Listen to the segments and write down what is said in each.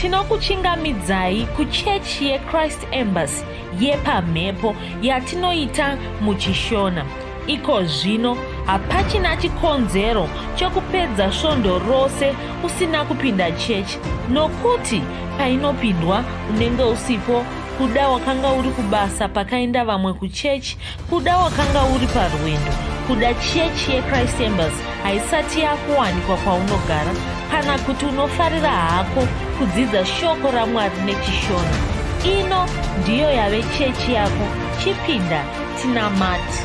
tinokuchingamidzai kuchechi yeChrist Embassy yepamhepo yatinoita muchishona. Iko zvino hapachina chikonzero chokupedza svondo rose usina kupinda chechi, nokuti painopindwa unenge usipo, kuda wakanga uri kubasa pakaenda vamwe kuchechi, kuda wakanga uri parwendo, kuda chechi yeChrist Embassy haisati yakuwanikwa kwaunogara, kana kuti unofarira hako kudzidza shoko raMwari nechishona. Ino ndiyo yave chechi yako. Chipinda tinamati.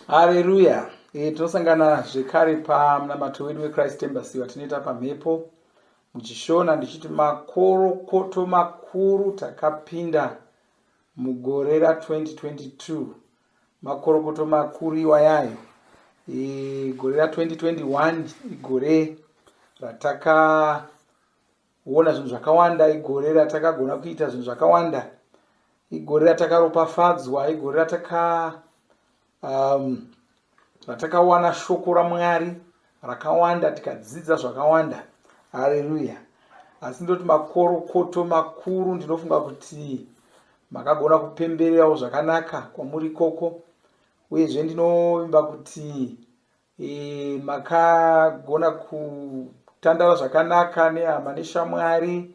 Haleluya. Tinosangana zvekare pamunamato wedu weChrist Embassy watinoita pamhepo muchishona, ndichiti makorokoto makuru takapinda mugore ra2022. Makorokoto makuru iwayayo. Gore ra2021 igore ratakaona zvinhu zvakawanda, igore ratakagona kuita zvinhu zvakawanda, igore ratakaropafadzwa, igore ratakawana shoko raMwari rakawanda, tikadzidza zvakawanda. Haleluya. Asi ndoti makorokoto makuru, ndinofunga kuti makagona kupembererawo zvakanaka kwamuri ikoko, uyezve ndinovimba kuti makagona kutandara zvakanaka nehama neshamwari,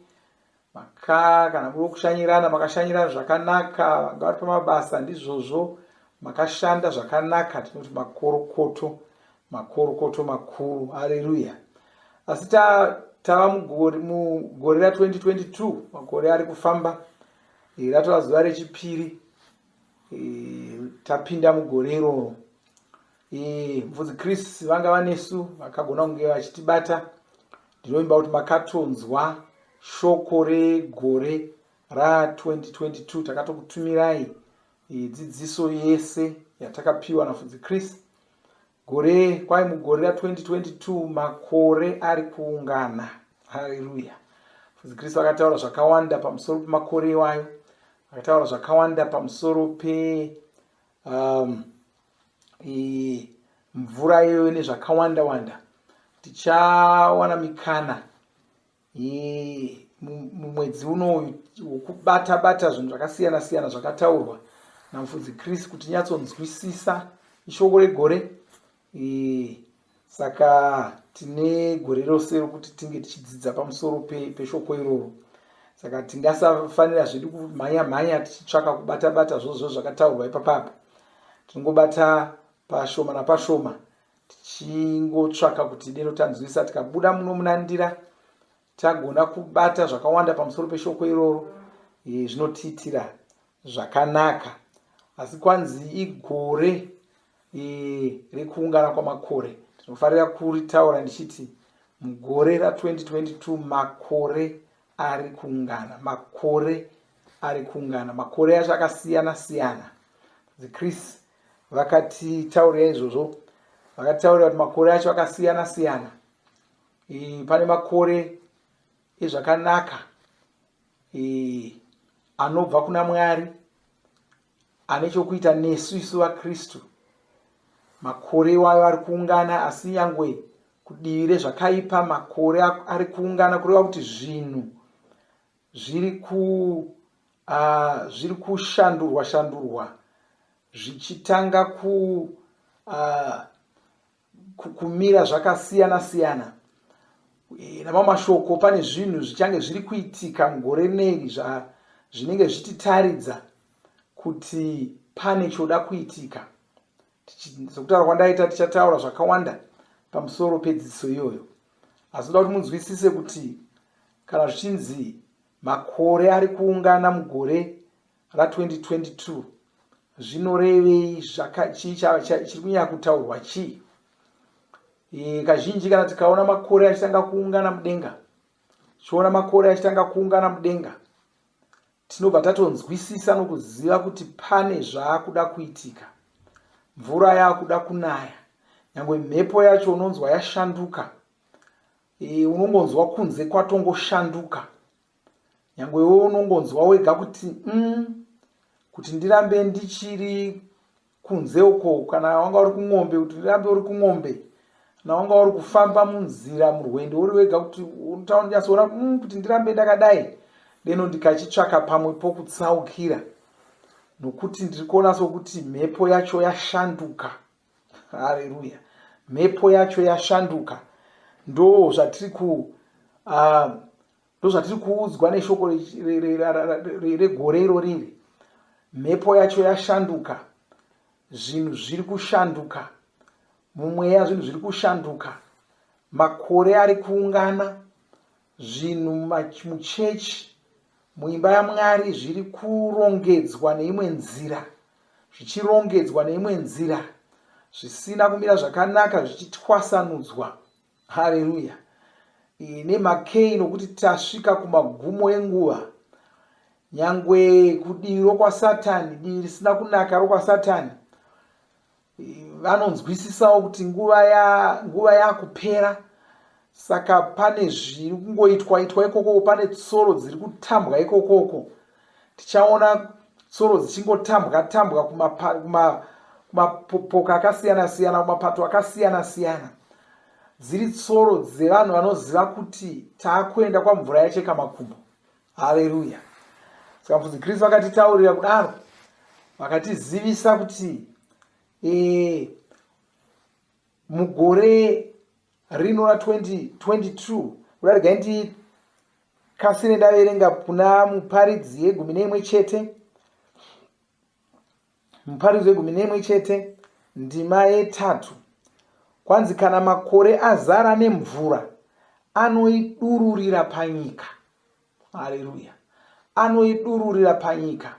kana muri kushanyirana makashanyirana zvakanaka, vanga vari pamabasa ndizvozvo makashanda zvakanaka. Tinoti makorokoto makuru. Haleluya. Asi tava mugore ra2022, makore ari kufamba, ratova zuva rechipiri tapinda mugore iroro. Mvudzi Chris vanga vanesu vakagona kunge vachitibata. Ndinovimba kuti makatonzwa shoko regore ra2022. Takatokutumirai dzidziso yese yatakapiwa navudzi Chris. Kwai mugore ra2022 makore ari kuungana. Haleluya. Vudzi Chris vakataura zvakawanda pamusoro pemakore iwayo, vakataura zvakawanda pamusoro mvura iyoyo nezvakawanda wanda. Tichawana mikana mumwedzi unoyu wokubata zvinhu zvakasiyana siyana zvakataurwa namufudzi Chris kuti tinyatsonzwisisa ishoko regore. Saka tine gore rose rokuti tinge tichidzidza pamusoro peshoko iroro. Saka tingasafanira zvedu kumhanya tichitsvaka kubata zvozvo zvakataurwa ipapapo. Tinongobata pashoma napashoma, tichingotsvaka kuti deno tanzwisa, tikabuda muno munandira tagona kubata zvakawanda pamusoro peshoko iroro, zvinotiitira zvakanaka. Asi kwanzi igore rekuungana kwamakore, tinofarira kuritaura ndichiti mugore ra2022 makore ari kuungana. Makore acho akasiyana siyana. Chris vakatitaurira izvozvo, vakataurira kuti makore acho akasiyana siyana. Pane makore ezvakanaka anobva kuna Mwari, ane chokuita nesu isu vaKristu. Makore iwayo ari kuungana, asi nyangwe kudivi rezvakaipa makore ari kuungana kureva kuti zvinhu zviri kushandurwa zvichitanga kumira zvakasiyana siyana. Namamwe mashoko, pane zvinhu zvichange zviri kuitika mugore rineri zvinenge zvichitaridza kuti pane choda kuitika. Sokutaura kwandaita tichataura zvakawanda pamusoro pedzidziso iyoyo. Asi ndoda kuti munzwisise kuti kana zvichinzi makore ari kuungana mugore ra2022 zvinorevei, chiri kunyanya kutaurwa chii? Kazhinji kana tikaona makore achitanga kuungana mudenga, tinobva tatonzwisisa nokuziva kuti pane zvaakuda kuitika. Mvura yakuda kunaya, nyangwe mhepo yacho unonzwa yashanduka. Unongonzwa kunze kwatongoshanduka. Nyangwe wewe unongonzwa wega kuti ndirambe ndichiri kunze uko, kana wanga uri kumombe kuti ndirambe uri kumombe, kana wanga uri kufamba munzira murwendo uri wega kuti unotaura kuti ndirambe ndakadai deno ndikachitsvaka pamwe pokutsaukira, nokuti ndiri kuona sokuti mhepo yacho yashanduka. Haleluya, mhepo yacho yashanduka. Ndo zvatiri kuudzwa neshoko regorero riri. Mhepo yacho yashanduka, zvinhu zviri kushanduka, mumweya zvinhu zviri kushanduka, makore ari kuungana, zvinhu muchechi, muimba yaMwari zviri kurongedzwa neimwe nzira, zvichirongedzwa neimwe nzira, zvisina kumira zvakanaka zvichitwasanudzwa. Haleluya, nemakei, nokuti tasvika kumagumo enguva. Nyangwe kudivi rokwasatani, divi risina kunaka rokwasatani, vanonzwisisawo kuti nguva yakupera. Saka pane zviri kungoitwa ikoko, pane tsoro dziri kutambwa ikokoko. Tichaona tsoro dzichingotambwa kumapoka akasiyana siyana, kumapato akasiyana siyana. Dziri tsoro dzevanhu vanoziva kuti taakuenda kwamvura yacheka makumbo. Haleluya. Saka mufudzi Kristu vakatitaurira kudaro, vakatizivisa kuti mugore rino ra2022 kudai ndikasire ndaverenga kuna muparidzi ye11 chete, muparidzi we11 chete, ndima ye3, kwanzi kana makore azara nemvura anoidururira panyika. Haleluya, anoidururira panyika.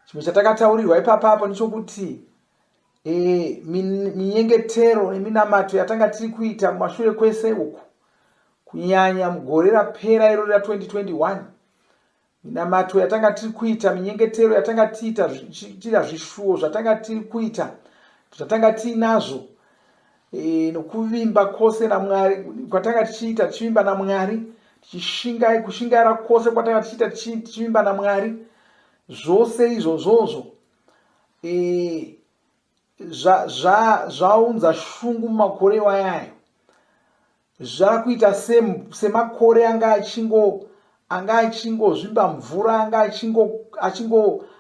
Chimwe chatakataurirwa ipapapo ndichokuti minyengetero neminamato yatanga tiri kuita mumashure kwese uku, kunyanya mugore rapera iro ra2021, minamato yatanga tiri kuita, minyengetero yatanga tiita zvishuwo zvatanga tiri kuita, zvatanga tiinazvo, nokuvimba kwose naMwari kwatanga tichiita tichivimba naMwari, kushingaira kwose kwatanga tichiita tichivimba naMwari, zvose izvozvozvo zvaunza shungu mumakore wayayo. Zvakuita semakore anga achingozvimba mvura, anga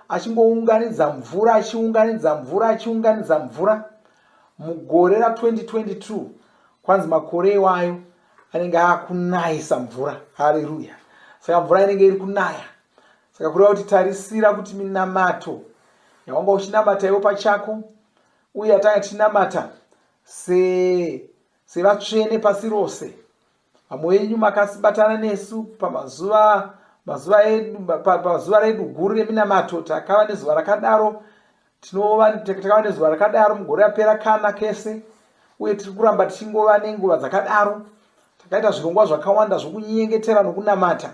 achingounganidza mvura, achiunganidza mvura. Mugore ra2022 kwanzi makore iwayo anenge akunayisa mvura. Haleluya. Saka mvura inenge iri kunaya. Saka kureva kuti tarisira kuti minamato yawanga uchinamata iwo pachako, uye yatanga tichinamata sevatsvene pasi rose, vamwe venyu makasibatana nesu pamazuva redu guru reminamato. Takava nezuva rakadaro, takava nezuva rakadaro mugore rapera kana kese, uye tiri kuramba tichingova nenguva dzakadaro. Takaita zvirongwa zvakawanda zvokunyengetera nokunamata.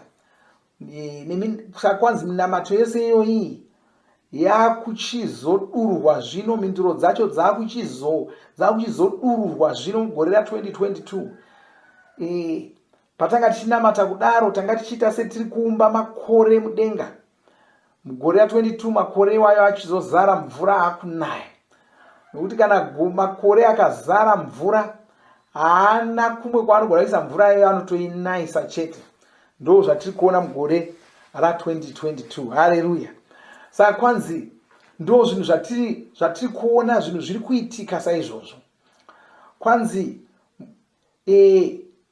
Kwanzi minamato yese iyoyi yakuchizodururwa zvino, mindiro dzacho dzakuchizodururwa zvino mugore ra2022. Patanga tichinamata kudaro, tanga tichiita setiri kuumba makore mudenga. Mugore ra22 makore iwayo achizozara mvura akunaya, nokuti kana makore akazara mvura haana kumwe kwaanogona kuisa mvura iyoyo, anotoinayisa chete. Ndo zvatiri kuona mugore ra2022. Haleluya. Saka kwanzi ndo zvinhu zvatiri kuona, zvinhu zviri kuitika saizvozvo. Kwanzi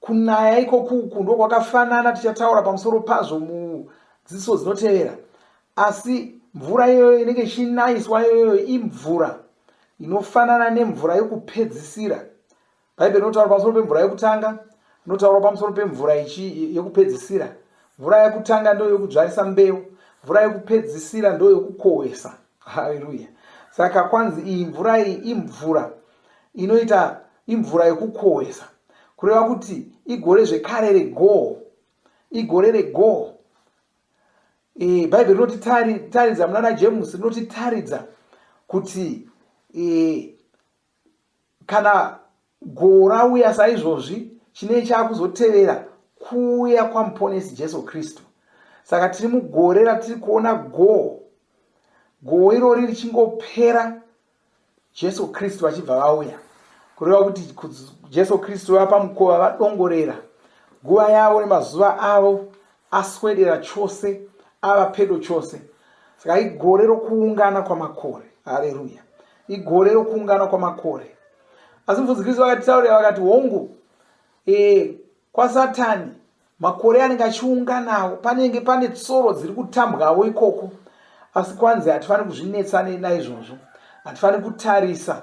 kunaya ikokuku ndo kwakafanana, tichataura pamusoro pazvo mudzidziso dzinotevera. Asi mvura iyoyo inenge ichinayiswa iyoyo imvura inofanana nemvura yokupedzisira. Bhaibheri rinotaura pamusoro pemvura yokutanga, rinotaura pamusoro pemvura yokupedzisira. Mvura yokutanga ndo yokudzvarisa mbeu, mvura yokupedzisira ndo yokukohwesa. Haleluya. Saka kwanzi iyi mvura iyi imvura inoita imvura yokukohwesa, kureva kuti igore zvekare regoo. Bhaibheri rinotitaridza muna James, rinotitaridza kuti kana goo rauya saizvozvi, chinei chaakuzotevera kuuya kwamuponesi Jesu Kristu. Saka tiri mugore ratiri kuona goo irori richingopera, Jesu Kristu achibva vauya. kureva kuti Jesu Kristu vapamukova vadongorera nguva yavo nemazuva avo aswedera chose, ava pedo chose. Saka igore rokuungana kwamakore. Haleluya! Igore rokuungana kwamakore. Asi mufudzi Kristu vakatitaurira vakati hongu, kwaSatani makore anenge achiunganawo, panenge pane tsoro dziri kutambwawo ikoko. Asi kwanzi hatifaniri kuzvinetsa naizvozvo, hatifaniri kutarisa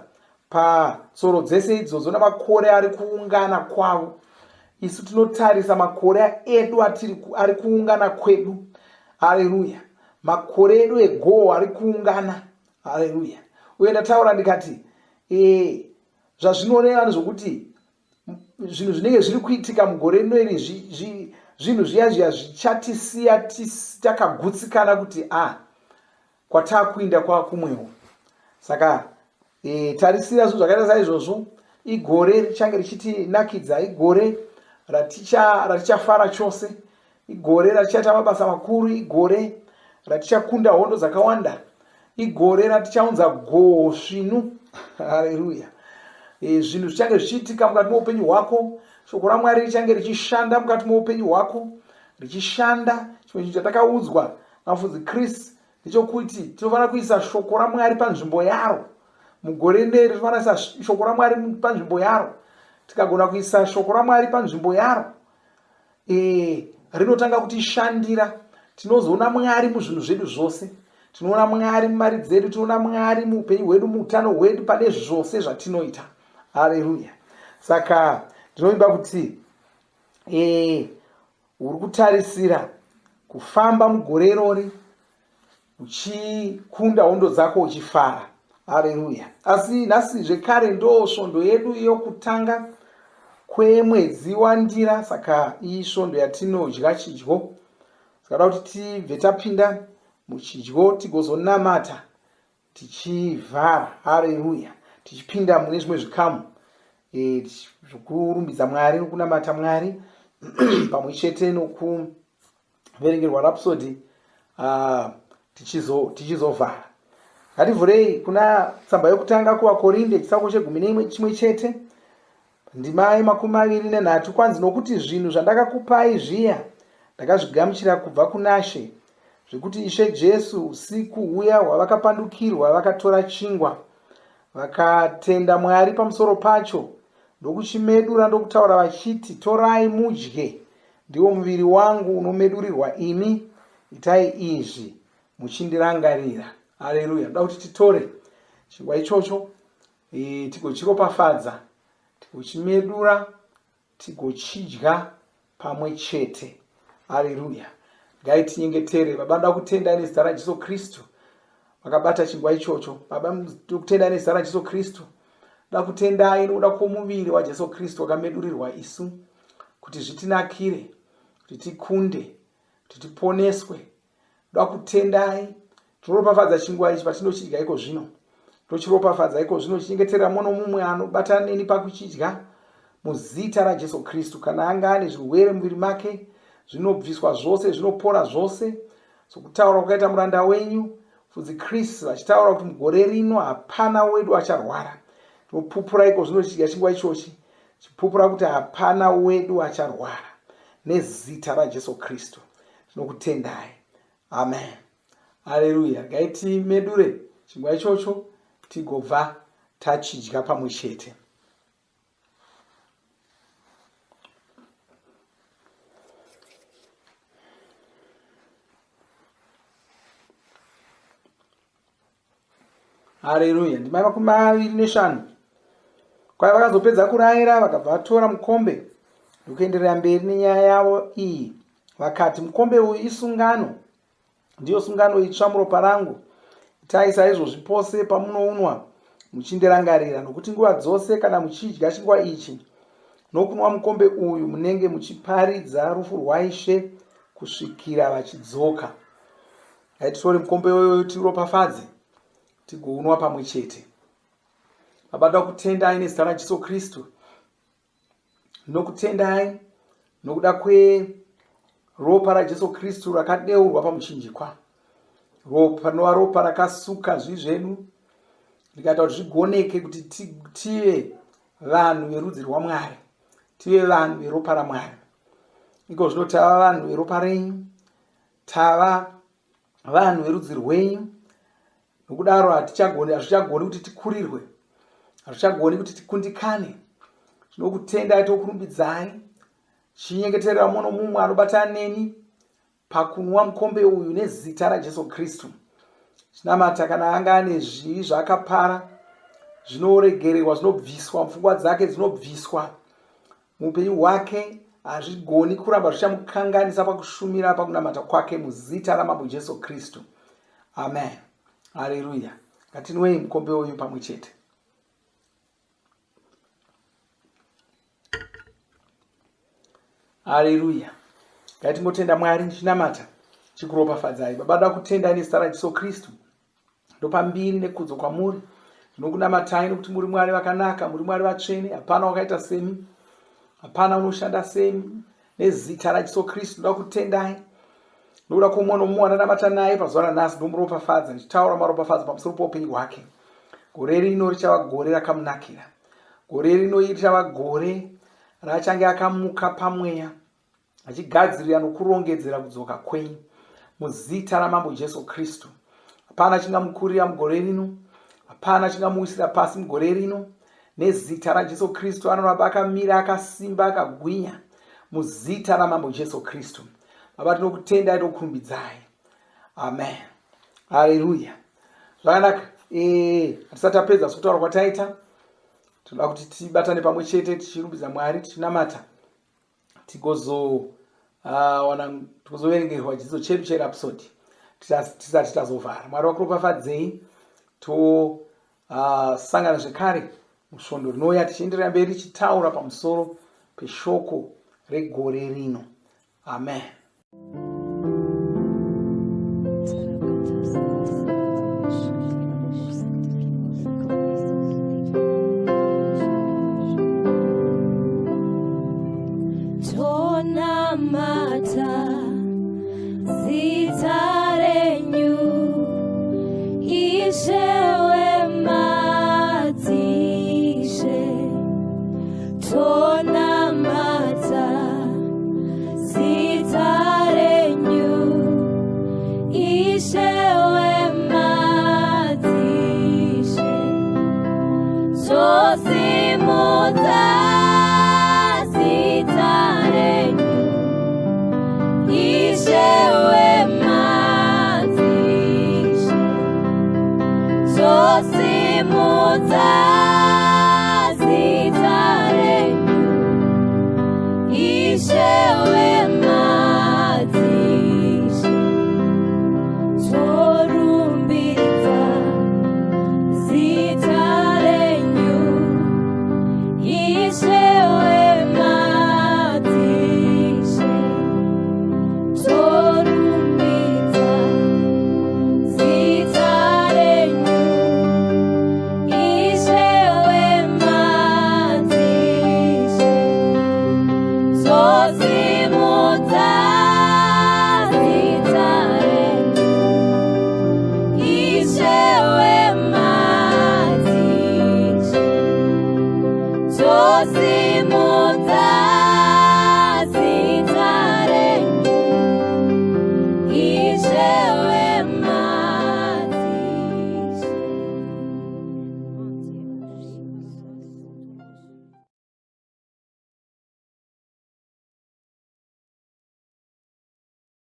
patsoro dzese idzodzo namakore ari kuungana kwavo. Isu tinotarisa makore edu ari kuungana kwedu. Haleluya! Makore edu egoho ari kuungana. Haleluya! Uye ndataura ndikati zvazvinoreva nezvokuti zvinhu zvinenge zviri kuitika mugore rino iri zvinhu zviya zvichatisiya takagutsikana kuti kwatakuinda kwakumwewo. Saka tarisira zvinhu zvakaita saizvozvo. Igore richange richitinakidza, igore ratichafara chose, igore ratichaita mabasa makuru, igore ratichakunda hondo dzakawanda, igore ratichaunza goho svinu. Haleluya! Zvinhu zvichange zvichiitika mukati meupenyu hwako. Shoko raMwari richange richishanda mukati meupenyu hwako, richishanda. Chimwe chinhu chatakaudzwa namufudzi Kristu ndechokuti tinofanira kuisa shoko raMwari panzvimbo yaro. Mugore neri tinofanira kuisa shoko raMwari panzvimbo yaro. Tikagona kuisa shoko raMwari panzvimbo yaro, rinotanga kutishandira. Tinozoona Mwari muzvinhu zvedu zvose. Tinoona Mwari mumari dzedu, tinoona Mwari muupenyu hwedu, muutano hwedu, pane zvose zvatinoita. Haleluya! Saka ndinovimba kuti uri kutarisira kufamba mugore irori uchikunda hondo dzako uchifara. Haleluya! Asi nhasi zvekare ndo svondo yedu yokutanga kwemwedzi wandira. Saka iyi svondo yatinodya chidyo. Sakada kuti tibve tapinda muchidyo tigozonamata tichivhara. Haleluya! Tichipinda mune zvimwe zvikamu zvokurumbidza Mwari nokunamata Mwari pamwe chete nokuverengerwa rapsodi tichizovhara. Ngativhurei kuna tsamba yokutanga kuvaKorinde chitsauko che11 chimwe chete, ndima ye23. Kwanzi nokuti zvinhu zvandakakupai zviya ndakazvigamuchira kubva kunashe, zvekuti Ishe Jesu usiku huya hwavakapandukirwa vakatora chingwa, vakatenda Mwari pamusoro pacho, ndokuchimedura ndokutaura vachiti, torai mudye, ndiwo muviri wangu unomedurirwa imi, itai izvi muchindirangarira. Haleluya! Ndoda kuti titore chingwa ichocho tigochiropafadza, tigochimedura, tigochidya pamwe chete. Haleluya! Ngaitinyengetere. Baba, ndoda kutenda nezita raJesu Kristu vakabata chingwa ichocho. Baba, ndokutenda nezita raJesu Kristu. Ndoda kutendai nokuda kwomuviri waJesu Kristu wakamedurirwa isu, kuti zvitinakire, kuti tikunde, kuti tiponeswe. Ndoda kutendai. Tinoropafadza chingwa ichi patinochidya iko zvino. Tochiropafadza iko zvino chinyengetera muno mumwe anobatana neni pakuchidya muzita raJesu Kristu. Kana anga ane zvirwere muviri make, zvinobviswa zvose, zvinopora zvose. Sokutaura kwakaita muranda wenyu mufudzi Kristu achitaura kuti mugore rino hapana wedu acharwara. Tinopupura iko zvino chidya chingwa ichochi, chipupura kuti hapana wedu acharwara nezita raJesu Kristu. Tinokutendai. Amen. Haleluya! Ngaitimedure chingwa ichocho tigobva tachidya pamwe chete. Haleluya! Ndima ye25. Kwai vakazopedza kurayira vakabva vatora mukombe ndokuenderera mberi nenyaya yavo iyi. Vakati, mukombe uyu isungano, ndiyo sungano itsva muropa rangu. Itai saizvozvi pose pamunounwa muchindirangarira. Nokuti nguva dzose kana muchidya chingwa ichi nokunwa mukombe uyu munenge muchiparidza rufu rwaIshe kusvikira vachidzoka. Ngaititore mukombe uyu tiropafadze tigounwa pamwe chete. Baba, ndoda kutendai nezita raJesu Kristu. Ndinokutendai nokuda kweropa raJesu Kristu rakadeurwa pamuchinjikwa. Ropa rinova ropa rakasuka zvivi zvedu rikaita kuti zvigoneke kuti tive vanhu verudzi rwaMwari, tive vanhu veropa raMwari. Iko zvino tava vanhu veropa renyu, tava vanhu verudzi rwenyu. Nokudaro hazvichagoni kuti tikurirwe, hazvichagoni kuti tikundikane. Tinokutendai tokurumbidzai, tichinyengeterera mumwe nomumwe anobatana neni pakunwa mukombe uyu nezita raJesu Kristu. Tinamata kana anga ane zvivi zvaakapara, zvinoregererwa, zvinobviswa, pfungwa dzake dzinobviswa, muupenyu hwake hazvigoni kuramba zvichamukanganisa pakushumira pakunamata kwake muzita ramambo Jesu Kristu. Amen. Haleluya. Ngatinwei mukombe uyu pamwe chete. Haleluya. Ngatingotenda Mwari tichinamata chikuropafadzai. Baba, da kutenda nezita raJesu Kristu. Ndopambiri nekudzo kwamuri. Ndinokunamatai nokuti muri Mwari vakanaka, muri Mwari vatsvene, hapana wakaita semi, hapana unoshanda semi. Nezita raJesu Kristu ndoda kutendai. Ndoda kumwe nomumwe anonamata naye pazuva ranhasi ndomuropafadza, ndichitaura maropafadzo pamusoro poupenyu hwake. Gore rino richava gore rakamunakira. Gore rino richava gore rachange akamuka pamweya, achigadzirira nokurongedzera kudzoka kwenyu muzita ramambo Jesu Kristu. Hapana chingamukurira mugore rino, hapana chingamuwisira pasi mugore rino. Nezita raJesu Kristu anoramba akamira akasimba akagwinya muzita ramambo Jesu Kristu. Baba, tinokutendai tokurumbidzai. Amen. Haleluya. Zvakanaka. Hatisati tapedza kutaura kwataita, tinoda kuti tibatane pamwe chete tichirumbidza Mwari tichinamata, tigozoverengerwa chidzidzo chedu cherapsodi tisati tazovhara. Mwari wakuropafadzei. Tosangana zvekare musvondo rinouya tichienderera mberi tichitaura pamusoro peshoko regore rino. Amen.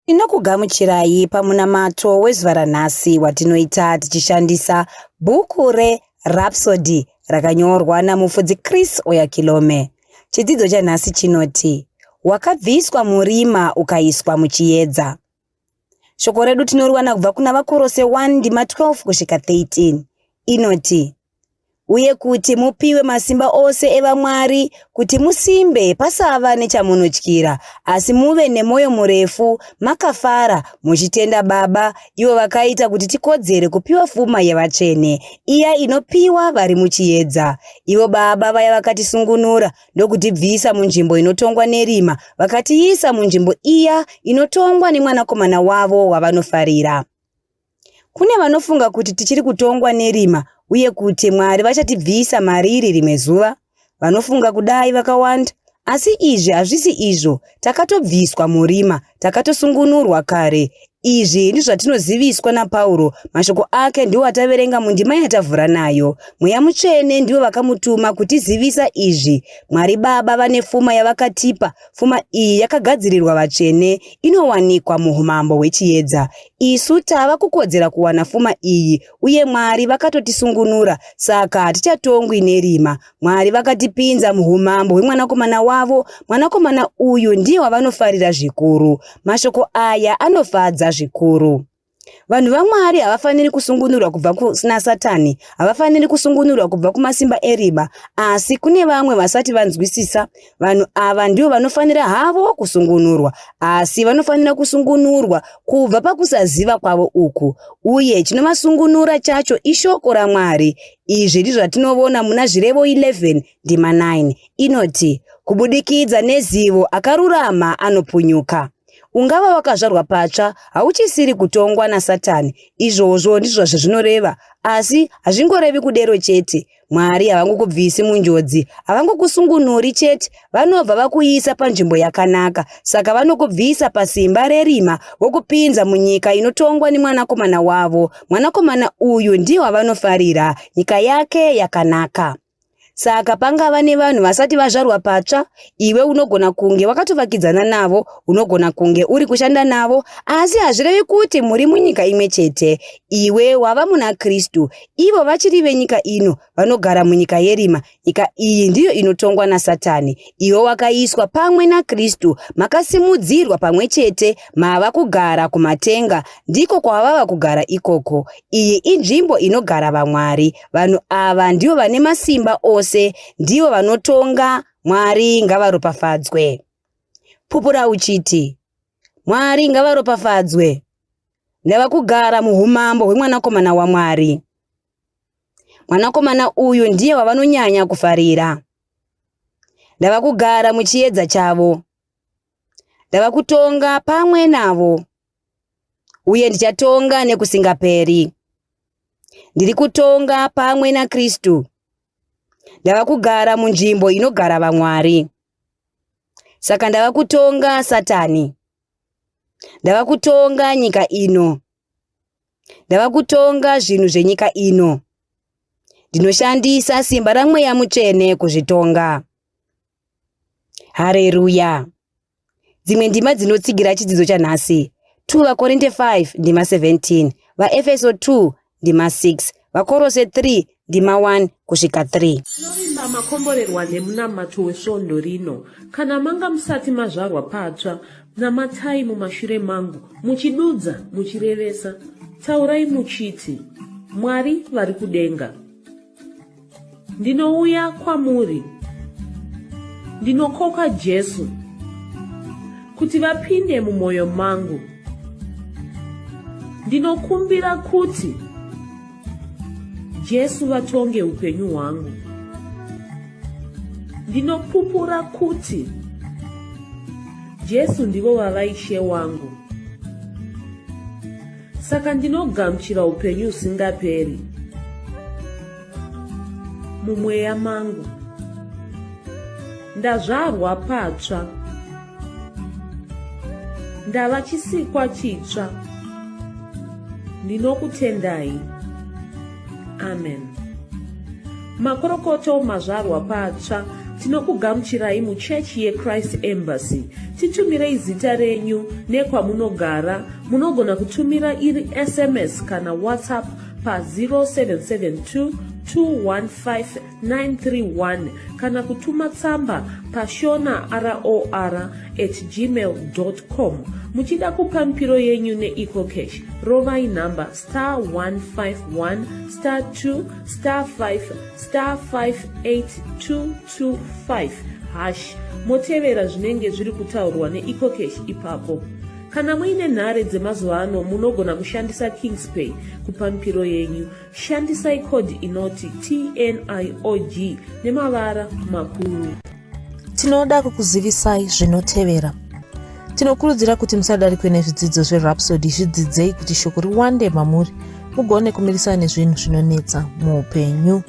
Tinokugamuchirai pamunamato wezuva ranhasi watinoita tichishandisa bhuku reRhapsody rakanyorwa namufudzi Chris Oyakilome. Chidzidzo chanhasi chinoti, wakabviswa murima ukaiswa muchiedza. Shoko redu tinoriwana kubva kuna Vakorose 1:12 kusvika 13. Inoti, uye kuti mupiwe masimba ose evaMwari, kuti musimbe pasava nechamunotyira, asi muve nemwoyo murefu, makafara, muchitenda Baba, ivo vakaita kuti tikodzere kupiwa pfuma yevatsvene, iya inopiwa vari muchiedza. Ivo Baba vaya vakatisungunura ndokutibvisa munzvimbo inotongwa nerima, vakatiisa munzvimbo iya inotongwa nemwanakomana wavo wavanofarira. Kune vanofunga kuti tichiri kutongwa nerima, uye kuti Mwari vachatibvisa mariri rimwe zuva. Vanofunga kudai vakawanda, asi izvi hazvisi izvo. Takatobviswa murima, takatosungunurwa kare. Izvi ndizvo zvatinoziviswa naPauro. Mashoko ake ndiwo ataverenga mundima yatavhura nayo. Mweya Mutsvene ndiwo vakamutuma kutizivisa izvi. Mwari Baba vane pfuma yavakatipa. Pfuma iyi yakagadzirirwa vatsvene, inowanikwa muumambo hwechiedza. Isu tava kukodzera kuwana pfuma iyi, uye Mwari vakatotisungunura, saka hatichatongwi nerima. Mwari vakatipinza muumambo hwemwanakomana wavo. Mwanakomana uyu ndiye wavanofarira zvikuru. Mashoko aya anofadza zvikuru. Vanhu vaMwari havafaniri kusungunurwa kubva kuna Satani, havafaniri kusungunurwa kubva kumasimba erima, asi kune vamwe vasati vanzwisisa. Vanhu ava ndivo vanofanira havo kusungunurwa, asi vanofanira kusungunurwa kubva pakusaziva kwavo uku, uye chinovasungunura chacho ishoko raMwari. Izvi ndizvo zvatinovona muna Zvirevo 11:9 inoti, kubudikidza nezivo akarurama anopunyuka. Ungava wakazvarwa patsva, hauchisiri kutongwa naSatani. Izvozvo ndizvo zvazvinoreva, asi hazvingorevi kudero chete. Mwari havangokubvisi munjodzi, havangokusungunuri chete, vanobva vakuisa panzvimbo yakanaka. Saka vanokubvisa pasimba rerima vokupinza munyika inotongwa nemwanakomana wavo. Mwanakomana uyu ndiye wavanofarira, nyika yake yakanaka. Saka pangava nevanhu vasati vazvarwa patsva, iwe unogona kunge wakatovakidzana navo, unogona kunge uri kushanda navo, asi hazvirevi kuti muri munyika imwe chete. Iwe wava muna Kristu, ivo vachiri venyika ino, vanogara munyika yerima. Nyika iyi ndiyo inotongwa naSatani. Iwe wakaiswa pamwe naKristu, makasimudzirwa pamwe chete, mava kugara kumatenga, ndiko kwavava kugara ikoko. Iyi inzvimbo inogara vaMwari. Vanhu ava ndivo vane masimba ose, ndivo vanotonga. Mwari ngavaropafadzwe. Pupura uchiti, Mwari ngavaropafadzwe. Ndava kugara muumambo hwemwanakomana waMwari. Mwanakomana uyu ndiye wavanonyanya kufarira. Ndava kugara muchiedza chavo. Ndava kutonga pamwe navo, uye ndichatonga nekusingaperi. Ndiri kutonga pamwe naKristu. Ndava kugara munzvimbo inogara vaMwari. Saka ndava kutonga Satani. Ndava kutonga nyika ino. Ndava kutonga zvinhu zvenyika ino. Ndinoshandisa simba raMweya Mutsvene kuzvitonga. Haleluya. Dzimwe ndima dzinotsigira chidzidzo chanhasi: 2 vaKorinde 5 ndima 17, vaEfeso 2 ndima 6, vaKorose 3 ndima 1 kusvika 3. Tinovimba makomborerwa nemunamato wesvondo rino. Kana manga musati mazvarwa patsva, namatai mumashure mangu, muchidudza, muchirevesa. Taurai muchiti, Mwari vari kudenga, ndinouya kwamuri, ndinokoka Jesu kuti vapinde mumwoyo mangu. Ndinokumbira kuti Jesu vatonge upenyu hwangu. Ndinopupura kuti Jesu ndivo vavaishe wangu. Saka ndinogamuchira upenyu usingaperi mumweya mangu. Ndazvarwa patsva, ndava chisikwa chitsva. Ndinokutendai. Amen. Makorokoto mazvarwa patsva, tinokugamuchirai muchechi yeChrist Embassy. Titumirei zita renyu nekwamunogara. Munogona kutumira iri SMS kana WhatsApp pa 0772 215 kana kutuma tsamba pa shona@gmail.com. Muchida kupa mpiro yenyu neEcocash, rovai namba *151*2*5*58225# motevera zvinenge zviri kutaurwa neEcocash ipapo. Kana muine nhare dzemazuva ano, munogona kushandisa KingsPay kupa mpiro yenyu. Shandisai kodi inoti TNIOG nemavara makuru. Tinoda kukuzivisai zvinotevera. Tinokurudzira kuti musadarikwe nezvidzidzo zveRhapsody. Zvidzidzei kuti shoko riwande mamuri, mugone kumirisana nezvinhu zvinonetsa muupenyu.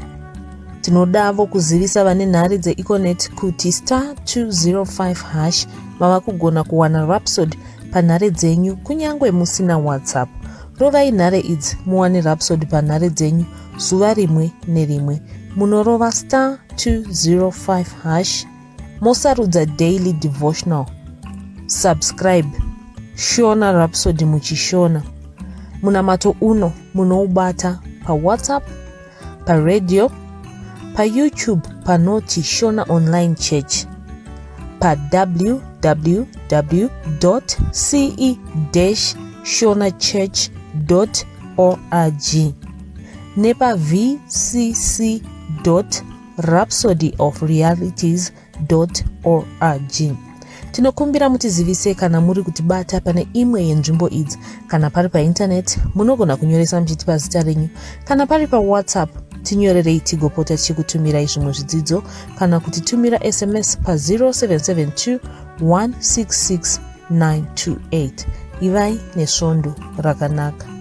Tinodavo kuzivisa vane nhare dzeeconet kuti *205# mava kugona kuwana Rhapsody panhare dzenyu kunyangwe musina WhatsApp. Rovai nhare idzi muwane Rhapsody panhare dzenyu zuva rimwe nerimwe. Munorova *205#, mosarudza daily devotional, subscribe, shona Rhapsody muchishona. Munamato uno munoubata paWhatsApp, paradio, paYouTube panoti Shona Online Church, www.ce-shonachurch.org nepa vcc.rhapsodyofrealities.org. Tinokumbira mutizivise kana muri kutibata pane imwe yenzvimbo idzi, kana pari paintaneti munogona kunyoresa muchitipa zita renyu, kana pari paWhatsApp tinyorerei tigopota tichikutumirai zvimwe zvidzidzo, kana kutitumira SMS pa0772 166 928. Ivai nesvondo rakanaka.